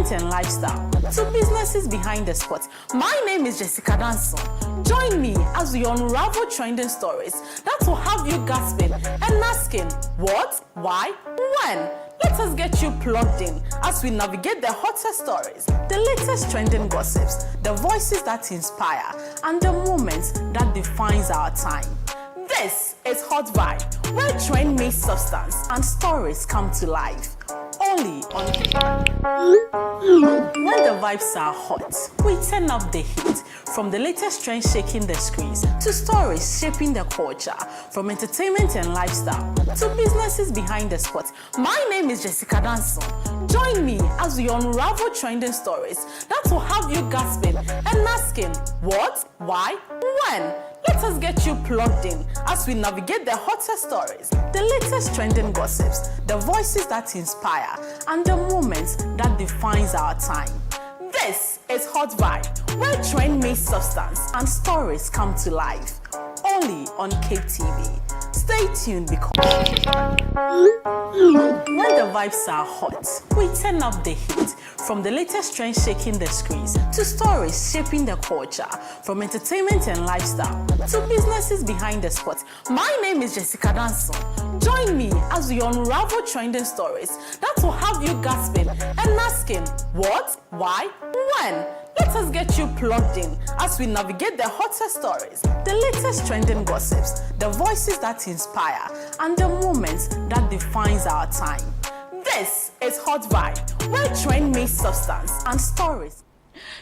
entertainment and lifestyle to businesses behind the spot. My name is Jessica Danson. Join me as we unravel trending stories that will have you gasping and asking what, why, when. Let us get you plugged in as we navigate the hottest stories, the latest trending gossips, the voices that inspire, and the moments that defines our time. This is Hot Vibe, where trend meets substance and stories come to life. Only on When the vibes are hot, we turn up the heat. From the latest trend shaking the screens to stories shaping the culture, from entertainment and lifestyle to businesses behind the spot. My name is Jessica Danson. Join me as we unravel trending stories that will have you gasping and asking what, why, when. Let us get you plugged in as we navigate the hottest stories, the latest trending gossips, the voices that inspire, and the moments that defines our time. This is Hot Vibe, where trend meets substance and stories come to life. Only on Cape TV. Stay tuned because when the vibes are hot, we turn up the heat. From the latest trend shaking the screens to stories shaping the culture, from entertainment and lifestyle to businesses behind the spot. My name is Jessica Danson. Join me as we unravel trending stories that will have you gasping and asking what, why, when. Let us get you plugged in as we navigate the hottest stories, the latest trending gossips, the voices that inspire, and the moments that defines our time. This is Hot Vibe, where trend meets substance and stories.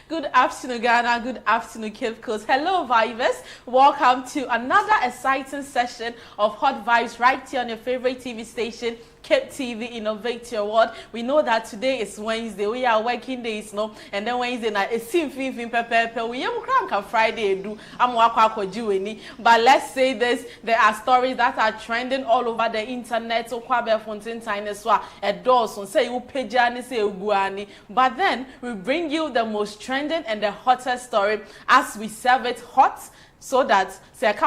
Good afternoon, Ghana. Good afternoon, Cape Coast. Hello, Vibers. Welcome to another exciting session of Hot Vibes right here on your favorite TV station, Cape TV Innovate Your World. We know that today is Wednesday. We are working days, no? And then Wednesday night, it's Pepe. We am crank Friday do. But let's say this: there are stories that are trending all over the internet. So Kwabe Fontaine Tineswa, a Dawson say you pejani say uguani. But then we bring you the most trending and the hottest story as we serve it hot, so that but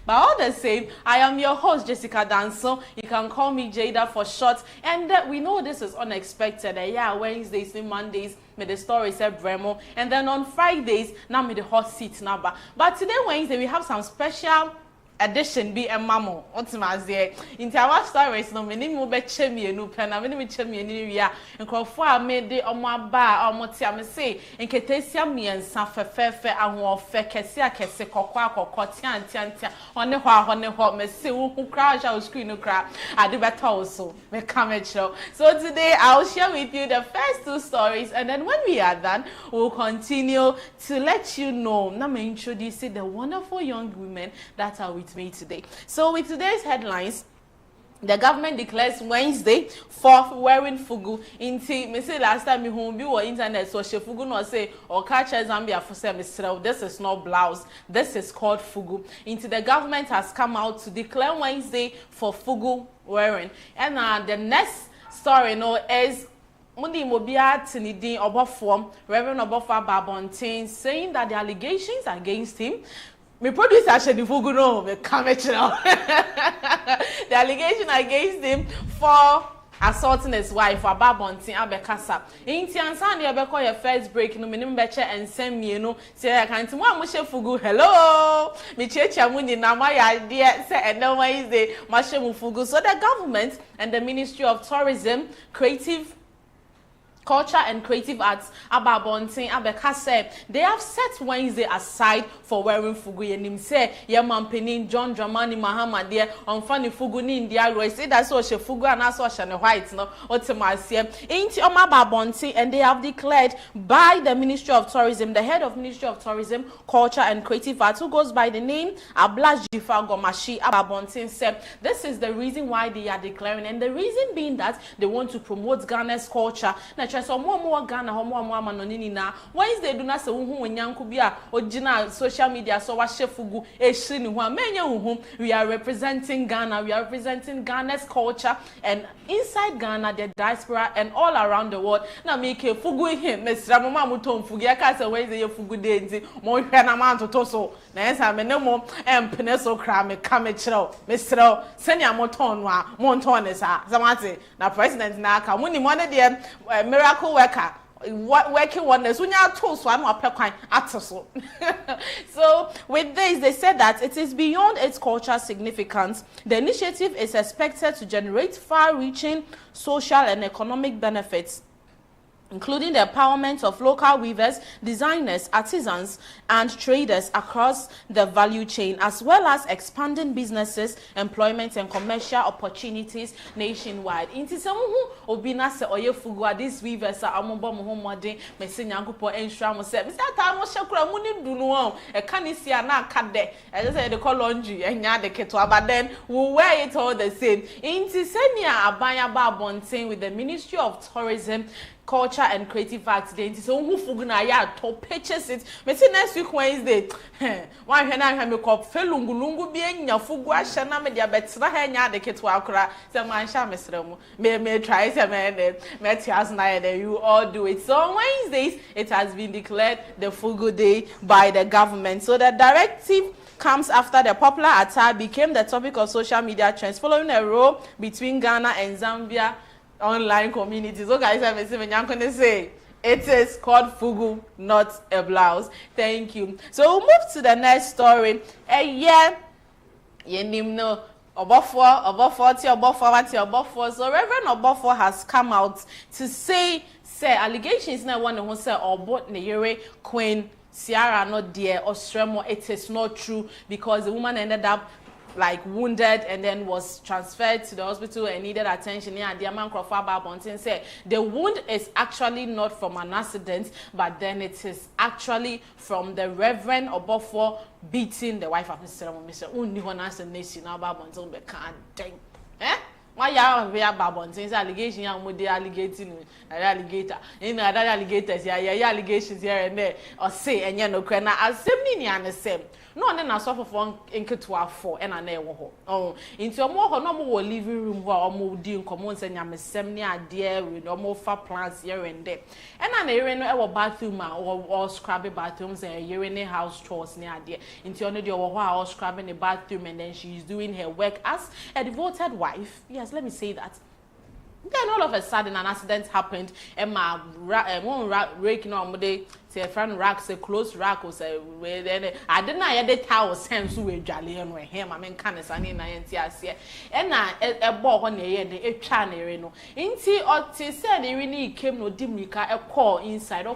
all the same, I am your host Jessica Danson. You can call me Jada for short. And we know this is unexpected. Yeah, Wednesdays and Mondays, me the story said Bremo, and then on Fridays, now me the hot seat number. But today Wednesday we have some special edition be a mamo. What's my say? In our stories, no many more bet chemi no pen. I mean, me chemi ni ya. And call for a made the on my bar or motia say. And ketesia me and san fe and war fe kesia kese kokwa kokotian tiantia on the hot me see who crash our screen no crap. I do better also. Me come show. So today I'll share with you the first two stories, and then when we are done, we'll continue to let you know. Now me introduce the wonderful young women that are with me today. So with today's headlines, the government declares Wednesday for wearing fugu. Inti, me say last time me home be or internet so she fugu no say or catch Zambia for say this is not blouse. This is called fugu. Inti, the government has come out to declare Wednesday for fugu wearing. And the next story is Mundi Mobia Tinidin Oboform, Reverend Obofa Babontin, saying that the allegations against him. Me producer actually fugu no me come the allegation against him for assaulting his wife Babontin Abekasa. Inti ansa na ye beko your first break no menim beche ensem mienu say I can't mo amhye fugu hello me checha mu ni na ma ya de say ene Wednesday ma hye mu fugu. So the government and the Ministry of Tourism, Creative Culture and Creative Arts Ababontin Abekase, they have set Wednesday aside for wearing fugu. And him say your man John Dramani Mahama there on funny fugu ni India. I say that's what she fugu and that's what she white no otimasia ain't Babontin, and they have declared by the Ministry of Tourism, the head of Ministry of Tourism, Culture and Creative Arts, who goes by the name Ablash Jifa Gomashi Ababontin, said this is the reason why they are declaring, and the reason being that they want to promote Ghana's culture. Now chese omo Ghana omo ama no ni na Wednesday do na se wo hu onyanko bi a ogina social media so wa shefugu ehiri ni ho amenye wo we are representing Ghana, we are representing Ghana's culture and inside Ghana the diaspora and all around the world na make fugu him mesra mo ma mutom fugu ya ka se Wednesday ye fugu dey nti mo hwe na ma ntoto so na ensa me ne mo empene so kra me ka me kire mesra senia mo ton no a mo ton ne sa zamate na president na aka mo ni mo ne de miracle worker working wonders when you told so I'm so with this they said that it is beyond its cultural significance. The initiative is expected to generate far-reaching social and economic benefits, including the empowerment of local weavers, designers, artisans, and traders across the value chain, as well as expanding businesses, employment, and commercial opportunities nationwide. Inti se muhu obina se oye fugwa these weavers are amombo muhomode mesi nyankopo ensura mo se mesi ata mo shekura mu ni dunu won e kanisia na akade e just say the call laundry enya de keto but then we wear it all the same. Inti se nia abanya ba bonten with the Ministry of Tourism, Culture and Creative Arts Day. So who fuguna ya to purchase it. Me say next week Wednesday. Why hwe na hwe me ko felungulungu bi enya fugu ahye na me dia betra ha nya de ketwa akora. Say man sha mesra mu. Me try say me tias na you all do it. So on Wednesdays it has been declared the Fugu Day by the government. So the directive comes after the popular attire became the topic of social media trends following a row between Ghana and Zambia online communities. So guys, I'm going say it is called Fugu, not a blouse. Thank you. So we'll move to the next story. Yeah, no. Obofo. So Reverend Obofo has come out to say allegations now one who say Obo Neyere Queen Ciara not there or Stremo. It is not true because the woman ended up like wounded and then was transferred to the hospital and needed attention. And the man Crawford Bontin said the wound is actually not from an accident, but then it is actually from the Reverend Obofo beating the wife of Mr. Unni Honas Nation about Bonton be can't think. Why ya we are Babontin's allegation and with the alligating alligator. In other alligators, allegations here and there, or say and no crana as same and the same. No, then I suffer for Inketua 4 and I never oh, into a more normal living room where almost doing commons and yam semnia dear with almost far plants here and there. And I never our bathroom or scrubby bathrooms and urinary house chores near there. Into only the while scrubbing the bathroom and then she's doing her work as a devoted wife. Yes, let me say that. Then all of a sudden an accident happened and my one raking on the say friend rack say close rack or say then I didn't know the towel sense we jolly and we him I mean can and a ball on the a channel no inti or said they really came no dimika a call inside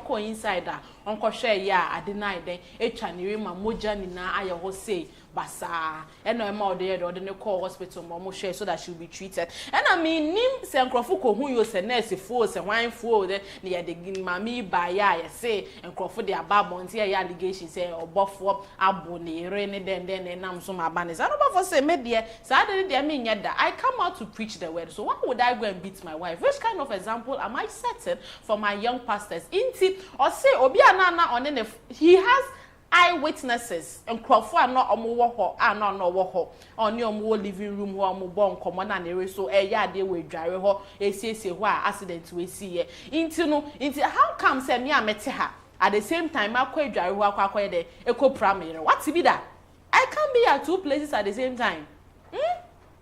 that Uncle share ya I deny then a channel my moja na I say basa and no more there or the call hospital mom share so that she'll be treated. And I mean nim se nkrofo who you say nurse force and wine for the near the mami by ya say and Crawford the ababon here allegation say or buffo abone rain then nam so my banners. I don't know say media so I didn't mean yet that I come out to preach the word. So why would I go and beat my wife? Which kind of example am I setting for my young pastors? Inti or say obi anana on the he has eyewitnesses and Crawford not omo no wo on your living room ho omo bon komo na na so ya de we dware ho esiesie ho accident we see into how come say me amete ha at the same time akwa dware ho akwa de eco primary what be that I can't be at two places at the same time.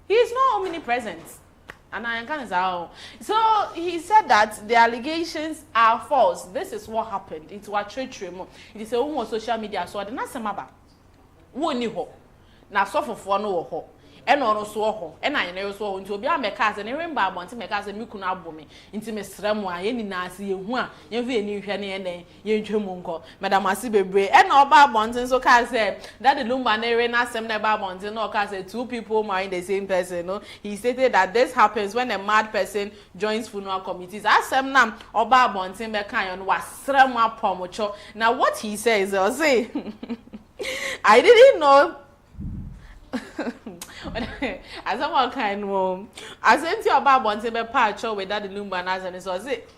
He is not omnipresent. And I can say, so he said that the allegations are false. This is what happened. It was treachery. It is a woman social media. So I did not say about who knew her. Now, so for no ho. And also ho. And I know so into be a mecas and remember I want to make us a mukuna bomi. Into Miss Ramwa, any nasi, you want, you new and you jumunko, Madame Asibe, and all Babonton. So can say that the Lumbanere Nasem Babonton or can say two people marrying the same person. No, he stated that this happens when a mad person joins funeral committees. As some nam or Babonton Mekayon was Srama Pomocho. Now, what he says, I'll say, I didn't know. As someone kind of, I sent you about one table patch with that Lumban as and so it.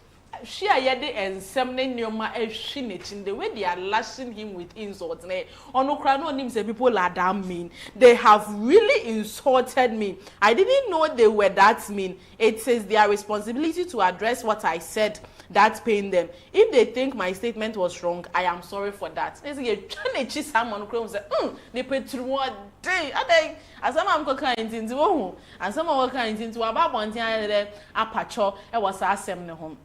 she ayede and semne nyoma ehwinechin the way they are lashing him with insults onokra no nim say people are that mean. They have really insulted me. I didn't know they were that mean. It is their responsibility to address what I said that pained them. If they think my statement was wrong, I am sorry for that. They say trying to cheat someone who say they put through one day as some am koka into wo and some am koka into about bontin apacho e was asem ne home.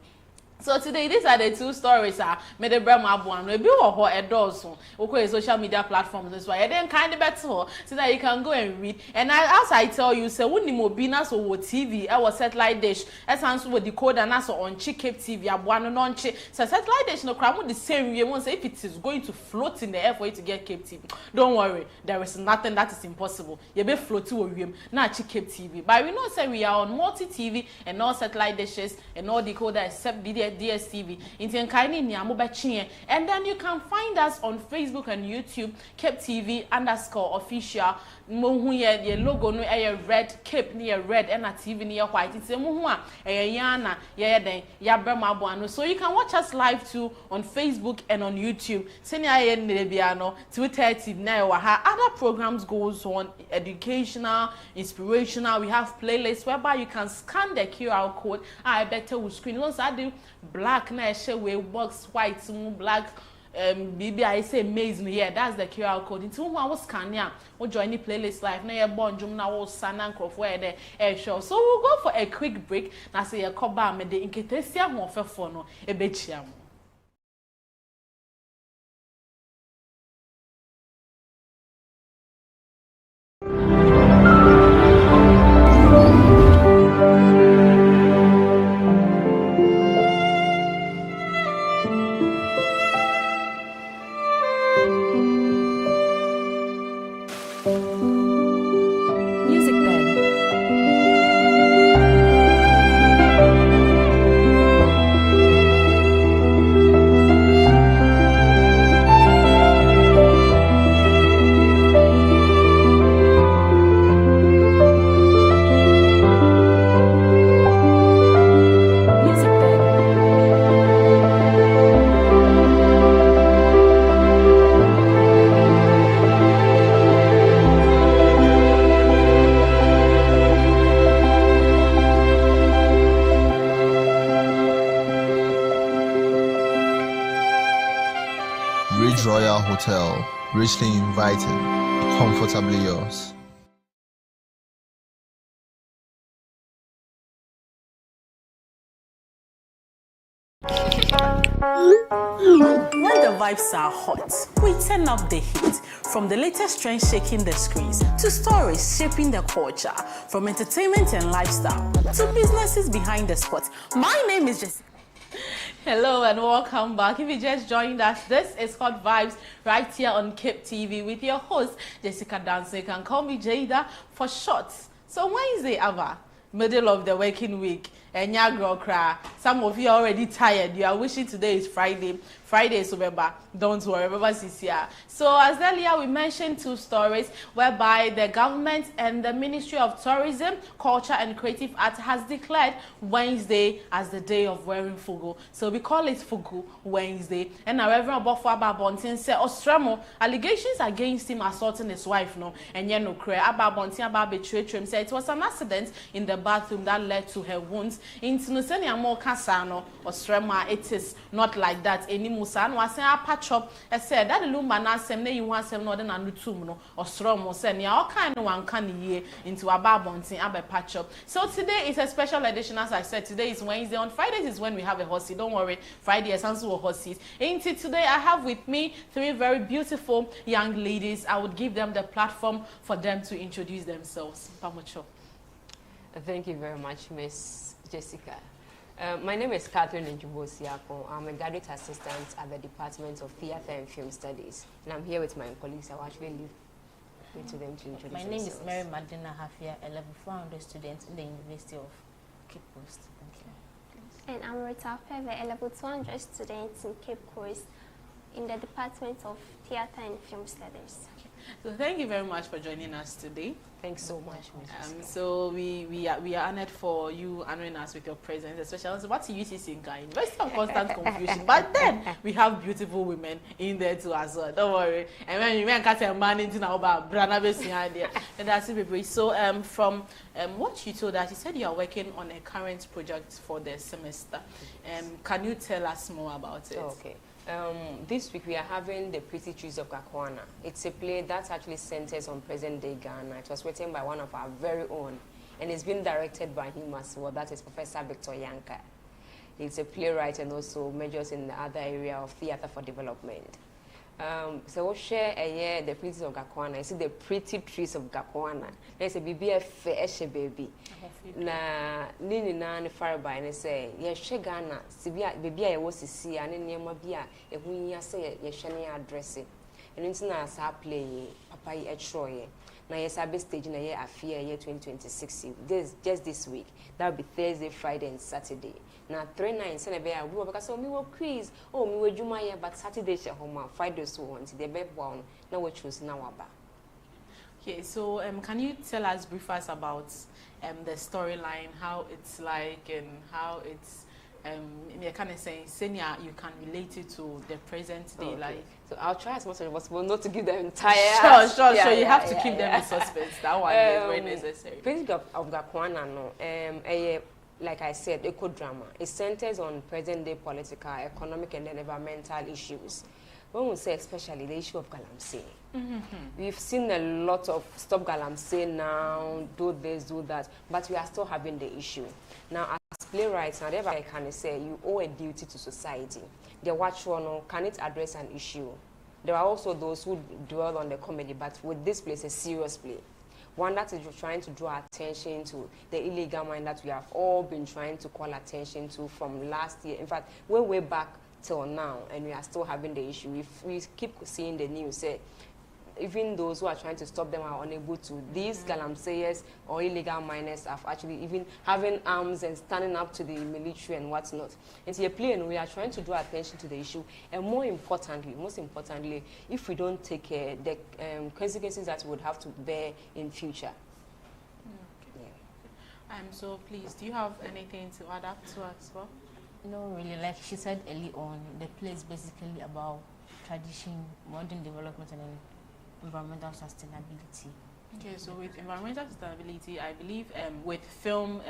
So today, these are the two stories. Made the brand abuan. We be ho edoso. Okay, social media platforms. That's why I didn't kind of better so that you can go and read. And as I tell you, say when you mobina so what TV, I was satellite dish. As answer with decoder and also on Cape TV. Abuan non chi. So satellite dish no crowd the same. We won't say if it is going to float in the air for you to get Cape TV. Don't worry, there is nothing that is impossible. You be float to a na Cape TV. But we know say we are on multi TV and all satellite dishes and all decoder except DSTV. And then you can find us on Facebook and YouTube, Cape TV _official. The logo no red, Cape near red, and a TV near white. It's a muhua, yana, so you can watch us live too on Facebook and on YouTube. Senior Nebiano, Twitter, other programs goes on, educational, inspirational. We have playlists whereby you can scan the QR code. I better will screen. Once I do black na share with box white black maybe I say amazing here. That's the QR code. Into who was scan ya or join the playlist live na your bonjum na wo sana crofo there show. So we'll go for a quick break. Na say your koba me de inketesia ho ofefo no ebechia mo. Hotel, richly invited, comfortably yours. When the vibes are hot, we turn up the heat. From the latest trend shaking the screens, to stories shaping the culture, from entertainment and lifestyle, to businesses behind the spot. My name is Jessica. Hello and welcome back. If you just joined us, this is Hot Vibes right here on Cape TV with your host, Jessica Danso. You can call me Jada for short. So Wednesday, Ava, middle of the working week, and your girl cry. Some of you are already tired. You are wishing today is Friday. Friday is over. Don't worry, remember Cecilia. So as earlier we mentioned two stories whereby the government and the Ministry of Tourism, Culture and Creative Art has declared Wednesday as the day of wearing fugu. So we call it Fugu Wednesday. And now Reverend Bofo Ababontin said Ostramo allegations against him assaulting his wife no and no cray Ababontin Ababetray said it was an accident in the bathroom that led to her wounds. In Tunusenia more Casano Ostramo, it is not like that anymore. San was saying a patch up. I said that the lumba na sem ne you want sem no than and two no or strong send ya all kind of one can year into a barbonting abe patch up. So today is a special edition. As I said, today is Wednesday. On Fridays is when we have a horsey. Don't worry, Friday is also a horses. Into today I have with me three very beautiful young ladies. I would give them the platform for them to introduce themselves. Pamucho. Thank you very much, Miss Jessica. My name is Catherine Njubosiako. I'm a graduate assistant at the Department of Theatre and Film Studies. And I'm here with my colleagues. I will actually leave it to them to introduce My themselves. name is Mary Madina Hafia, a level 400 student in the University of Cape Coast. Thank you. And I'm Rita Feve, a level 200 student in Cape Coast in the Department of Theatre and Film Studies. So thank you very much for joining us today. Thanks so much, Ms. So we are honored for you honoring us with your presence, especially what's UCC in Ghana? University of constant confusion. But then we have beautiful women in there too as well. Don't worry. And when you can't a man into now about idea, and that's it. So from what you told us, you said you are working on a current project for the semester. Can you tell us more about it? Okay. This week we are having The Pretty Trees of Gakwana. It's a play that actually centers on present-day Ghana. It was written by one of our very own, and it's been directed by him as well. That is Professor Victor Yanka. He's a playwright and also majors in the other area of theatre for development. So we'll share The Pretty Trees of Gakwana. You see The Pretty Trees of Gakwana. There's a baby, baby. Na nini na ne faraba ne say ye hwe Ghana sibia baby a ye wo sisi ane niema bia ehunya say ye hwe ne address eno nti na sa play papa yi etroye na ye sabe stage na ye afia ye 2026 this week. That will be Thursday, Friday and Saturday. Na 3 nights na be a we because so me wo quiz me wo djuma ye but Saturday she home Friday so on ti the be bon na we choose na waba. Okay, so can you tell us brief us about the storyline, how it's like, and how it's you kind of saying senior you can relate it to the present day life. So I'll try as much as possible not to give them entire. Sure. You have to keep them in suspense. That one is very necessary. Principle of Gakwana, no, like I said, eco drama. It centers on present day political, economic, and environmental issues. When we say especially the issue of galamsey, we've seen a lot of stop galamsey now, do this, do that, but we are still having the issue. Now, as playwrights, now, I can say you owe a duty to society. The watch one, can it address an issue? There are also those who dwell on the comedy, but with this play, it's a serious play. One that is trying to draw attention to the illegal mine that we have all been trying to call attention to from last year. In fact, we're way back till now, and we are still having the issue. If we keep seeing the news, say, even those who are trying to stop them are unable to. These galamseyers or illegal miners are actually even having arms and standing up to the military and whatnot. And so, we are trying to draw attention to the issue, and most importantly, if we don't take care, the consequences that we would have to bear in future. Okay. Yeah. So please, do you have anything to add up to as well? No, really. Like she said early on, the play is basically about tradition, modern development, and environmental sustainability. Okay, so with environmental sustainability, I believe with film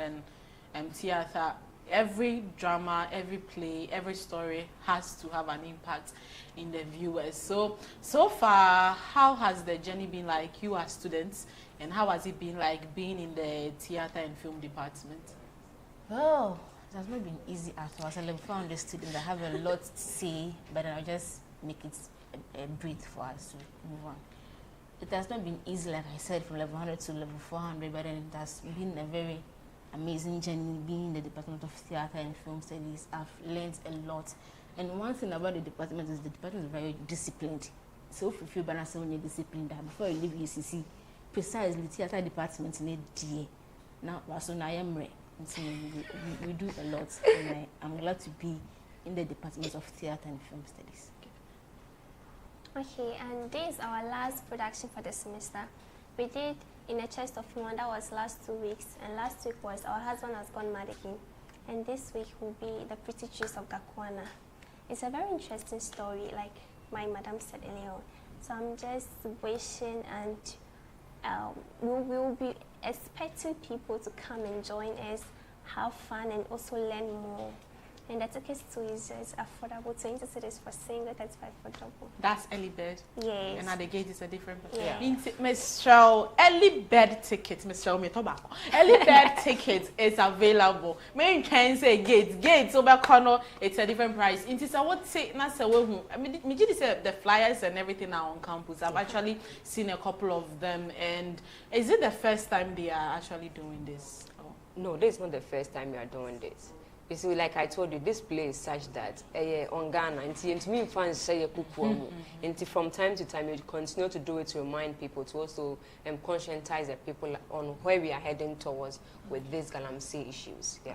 and theatre, every drama, every play, every story has to have an impact in the viewers. So far, how has the journey been like you as students, and how has it been like being in the theatre and film department? Oh, it has not been easy at all. As a level 400 student, I have a lot to say, but I'll just make it a breathe for us to move on. It has not been easy, like I said, from level 100 to level 400, but then it has been a very amazing journey being in the Department of Theatre and Film Studies. I've learned a lot. And one thing about the department is very disciplined. So if you feel better, so when you're disciplined, before you leave UCC, precisely theatre department need DA. Now, so I am ready. So we do a lot, and I'm glad to be in the Department of Theatre and Film Studies. Okay, and this is our last production for the semester. We did In a Chest of Human, that was last 2 weeks, and last week was Our Husband Has Gone Mad Again, and this week will be The Pretty Trees of Gakwana. It's a very interesting story, like my madam said earlier on. So I'm just wishing, and we will be expecting people to come and join us, have fun, and also learn more. And the tickets too is affordable. 20 cities for single, 35 for double. That's early bird. Yes. And at the gate is a different. Yeah. Miss Cheryl, early bird tickets. Miss Cheryl, me tobacco. Early bird tickets is available. Me can say gate. So back corner, it's a different price. It is I would say not so. I mean, me just say the flyers and everything are on campus. I've actually seen a couple of them. And is it the first time they are actually doing this? Oh. No, this is not the first time we are doing this. You see, like I told you, this play is such that on Ghana, and me fans say and from time to time you continue to do it to remind people, to also conscientize the people on where we are heading towards with these galamsey issues. Yeah.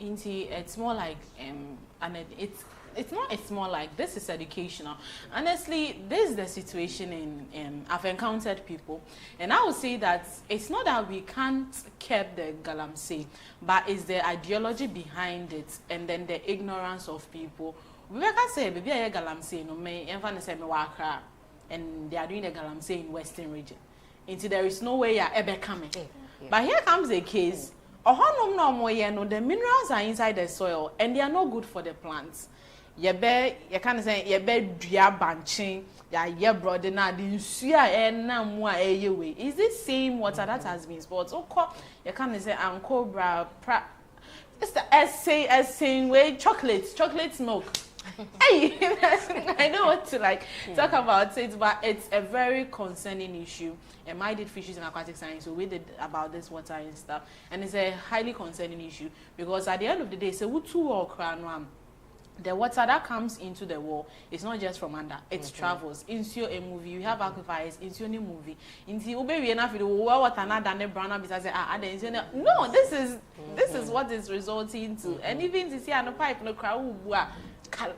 Okay. It's more like it's it's more like this is educational. Honestly, this is the situation in I've encountered people, and I would say that it's not that we can't keep the galamsey, but it's the ideology behind it, and then the ignorance of people. We can say baby I galamsey no me enfan say me wakra, and they are doing the galamsey in Western region. Until there is no way you're ever coming. But here comes the case. The minerals are inside the soil and they are not good for the plants. You can't say you banching, ya brother na the is this same water that has been sport? You can't say cobra it's the essay way chocolate milk. Hey, I don't want to talk about it, but it's a very concerning issue. And I did fishes and aquatic science, so we did about this water and stuff, and it's a highly concerning issue because at the end of the day, the water that comes into the wall is not just from under; it travels into a movie. You have aquifers into any movie. Into ube enough the water not done the brown because no, this is what is resulting to, and even to see on the pipe no crowd. Pipe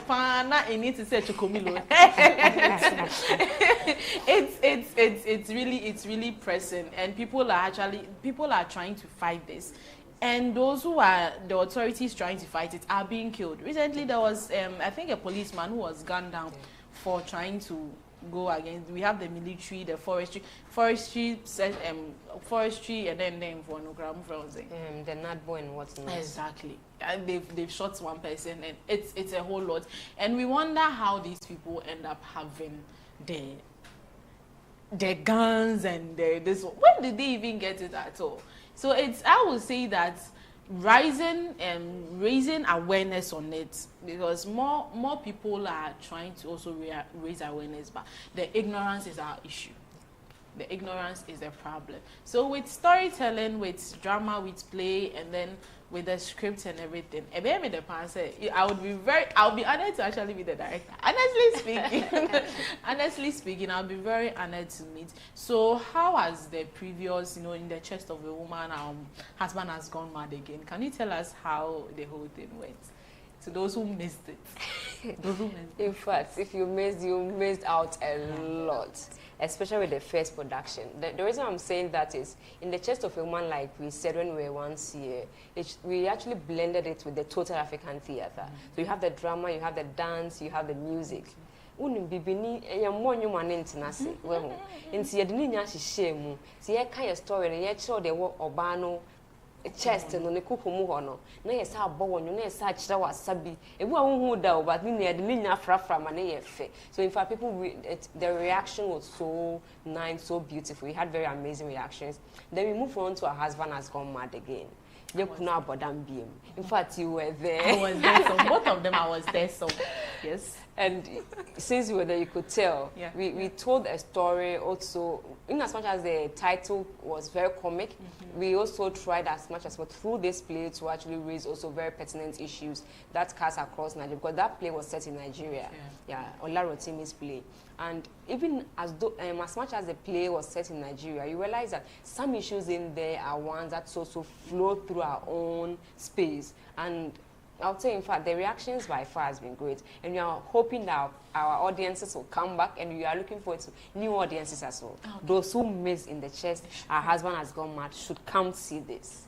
na need to say chokomilo. It's really pressing, and people are trying to fight this, and those who are the authorities trying to fight it are being killed. Recently there was I think a policeman who was gunned down for trying to go against. We have the military, the forestry, and then for no gram frozen. The NADBO and what's not. Exactly. And they've shot one person, and it's a whole lot. And we wonder how these people end up having their guns and this. When did they even get it at all? So I would say that raising awareness on it, because more people are trying to also raise awareness, but the ignorance is our issue. The ignorance is the problem. So with storytelling, with drama, with play, and then with the script and everything, I'll be honored to actually be the director. Honestly speaking, I'll be very honored to meet. So how has the previous, in the chest of a woman, husband has gone mad again? Can you tell us how the whole thing went? To those who missed it. In fact, if you missed out a lot, especially with the first production. The reason I'm saying that is, in the chest of a woman, like we said when we were once here, we actually blended it with the total African theater. So you have the drama, you have the dance, you have the music. Bibini, well, in the story, and show the work Obano. Chest and on the kuku muhono. No, yes, our bow, no, yes, such that was sabi. It won't do, but we need the linear from an AF. So, in fact, the reaction was so nice, so beautiful. We had very amazing reactions. Then we moved on to Our Husband Has Gone Mad Again. You could not but beam. In fact, you were there. I was there, so both of them I was there, so yes. And since you were there, you could tell. Yeah. We told a story also, in as much as the title was very comic, we also tried as much as through this play to actually raise also very pertinent issues that cast across Nigeria, because that play was set in Nigeria. Yeah, Olarotimi's play. And even as much as the play was set in Nigeria, you realize that some issues in there are ones that also flow through our own space. And I'll say, in fact, the reactions by far has been great. And we are hoping that our audiences will come back, and we are looking forward to new audiences as well. Okay. Those who missed in the chest, Our Husband Has Gone Mad, should come see this.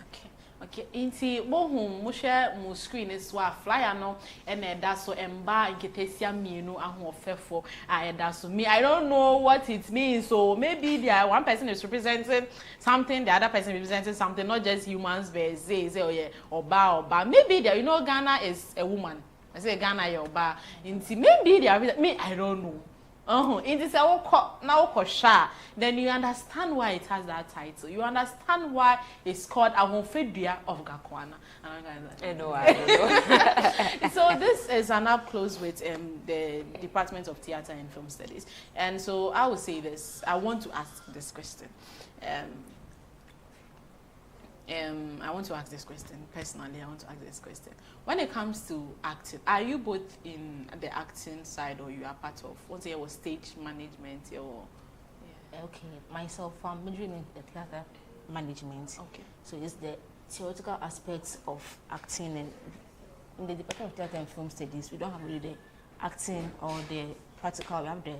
Okay, inti bohum mo share mo screen is wa flyer no and that so emba nketesia mienu ahofefo that so me I don't know what it means, so maybe there one person is representing something, the other person representing something, not just humans but say oh yeah oba maybe there Ghana is a woman, I say Ghana you oba inti maybe there me I don't know. It is now then you understand why it has that title. You understand why it's called Ahofedua of Gakwana. I know. So this is an up close with the Department of Theatre and Film Studies. And so I will say this. I want to ask this question. I want to ask this question personally. I want to ask this question. When it comes to acting, are you both in the acting side, or you are part of what's your stage management or? Yeah. Okay, myself, I'm majoring in the theater management. Okay. So it's the theoretical aspects of acting and in the Department of Theatre and Film Studies, we don't have really the acting or the practical, we have the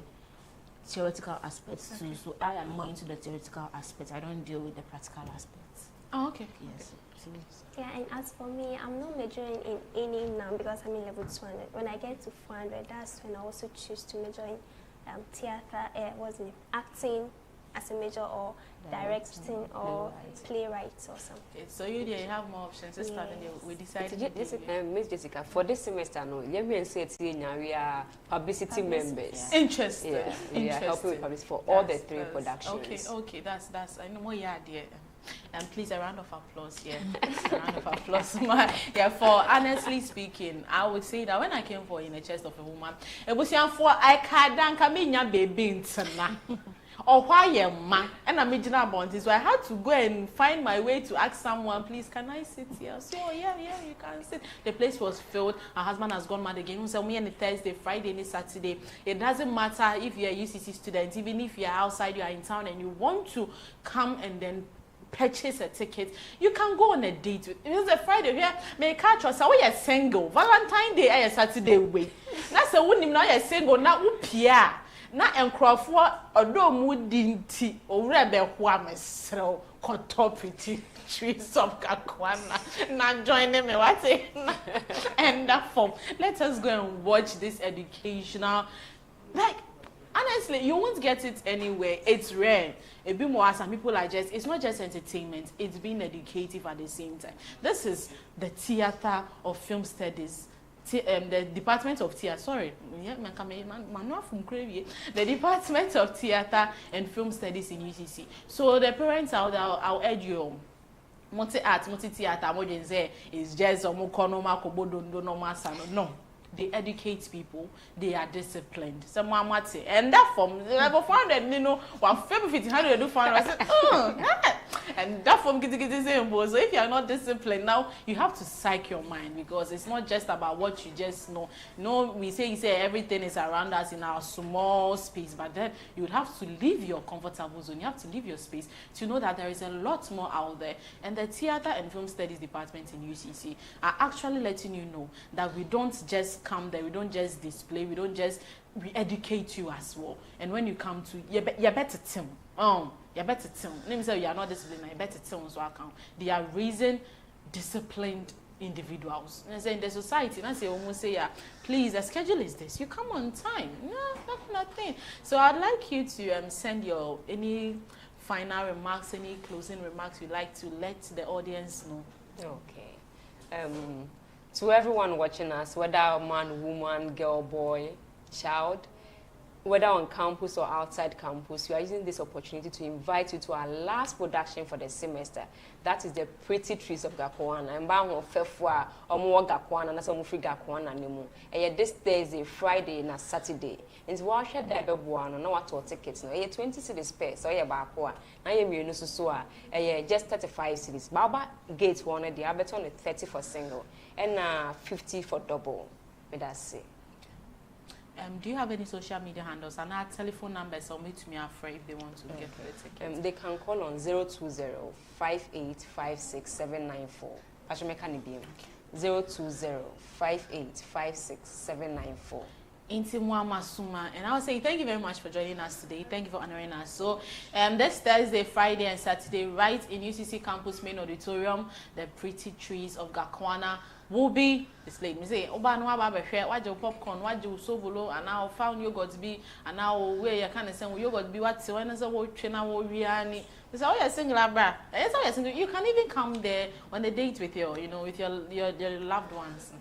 theoretical aspects too. So I am more into the theoretical aspects. I don't deal with the practical aspects. Oh, okay. Yes. Yeah, and as for me, I'm not majoring in any now because I'm in level 200. When I get to 400, that's when I also choose to major in theatre, acting as a major, or directing or playwright or something. Okay, so you have more options. Yes. We decided. Miss Jessica, for this semester, no, let me say we are publicity members. Yeah. Interesting. Yeah, we are helping with publicity for all the 3 productions. Okay, that's I know more. Yeah, dear. And please, a round of applause. Yeah, a round of applause. Yeah, for honestly speaking, I would say that when I came for In a Chest of a Woman, it was for I can't come in your baby or why man and I'm making about this. So I had to go and find my way to ask someone, please, can I sit here? So yeah, you can sit. The place was filled. Her husband has gone mad again. So me on Thursday, Friday, and Saturday. It doesn't matter if you're a UCC student, even if you're outside, you are in town, and you want to come and then purchase a ticket, you can go on a date with. It was a Friday here. May catch us. We are single. Valentine Day, I Saturday way. That's a woman now. You're single now. Upia. Na enkrofo odo mu dinti owrebe ho amesrew kotopiti trees of kakwana na join me what and that form. Let us go and watch this educational, like, honestly, you won't get it anywhere. It's rare. A bit more, some people are just, it's not just entertainment, it's being educative at the same time. This is the Theatre of Film Studies. The Department of Theatre, the Department of Theatre and Film Studies in UCC. So the parents out there, I'll urge you, multi art, multi theatre, is just no. They educate people, they are disciplined. Someone might say, and that form, level 400, you know, 150, 100 do 400. I said, and that form get same. So if you are not disciplined, now you have to psych your mind, because it's not just about what you just know. No, we say everything is around us in our small space, but then you would have to leave your comfortable zone. You have to leave your space to know that there is a lot more out there. And the Theatre and Film Studies Department in UCC are actually letting you know that we don't just come there, we don't just display, we educate you as well. And when you come to, you better team. You better team. Let me say you are not disciplined, you better team so I count. They are raising disciplined individuals. And I say in the society, and I say almost say, yeah, please, the schedule is this. You come on time. No, that's nothing. So I'd like you to send your any final remarks, any closing remarks you'd like to let the audience know. Okay. To everyone watching us, whether man, woman, girl, boy, child, whether on campus or outside campus, we are using this opportunity to invite you to our last production for the semester. That is the Pretty Trees of Gakwana. And Fefwa, or Gakwana, and some free Gakwana anymore. And this Thursday, Friday, and Saturday. And so I share that one, no what tickets. No, 20 cities space, so yeah, Bakwa. I am you so just 35 cities. Baba Gates one, the Aberton 30 for single, and 50 for double. May that say. Do you have any social media handles and our telephone numbers or meet me afraid if they want to get the ticket? They can call on 020-5856-794. Ashmeka 020-5856-794. Inti Mwama Suma, and I'll say thank you very much for joining us today. Thank you for honoring us. So, this Thursday, Friday, and Saturday, right in UCC Campus Main Auditorium, the Pretty Trees of Gakwana will be displayed. Me say, Oba no aba behwe, waje popcorn, waje usovolo, and now found yogurt be, and now where you can say yogurt be what when is a wo trainer wo wiani. So all you're single bra. It's all you're single. You can even come there on a date with your, with your loved ones.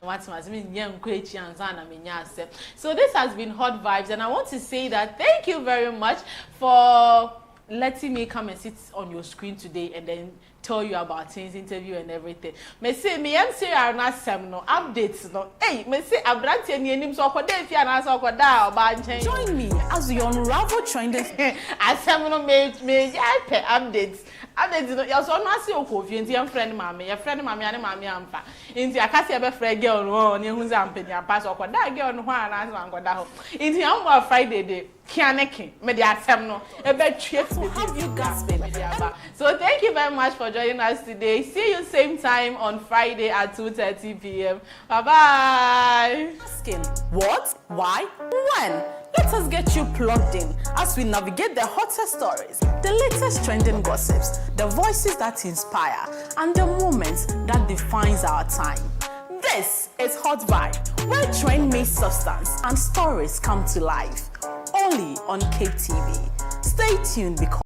What's my mean young crazy and zana minyase. So this has been Hot Vibes, and I want to say that thank you very much for letting me come and sit on your screen today and then tell you about things, interview and everything. Me say me MC are not some no updates no. Hey, me say abrante ni enim so okoda if ya na so okoda oba nchen. Join me as we unravel trending asem no me pe updates. Updates no ya so no ase okofie nti em friend mama, your friend mama ane mama amfa. Nti akase be friend girl no ne hu za mpani apa so okoda girl no ho ana so ankoda ho. Nti am Friday day kianeki mediatem have you gasping. So thank you very much for joining us today. See you same time on Friday at 2:30 p.m. Bye-bye. Asking what, why, when? Let us get you plugged in as we navigate the hottest stories, the latest trending gossips, the voices that inspire, and the moments that defines our time. This is Hot Vibe, where trend meets substance and stories come to life. Only on Cape TV. Stay tuned because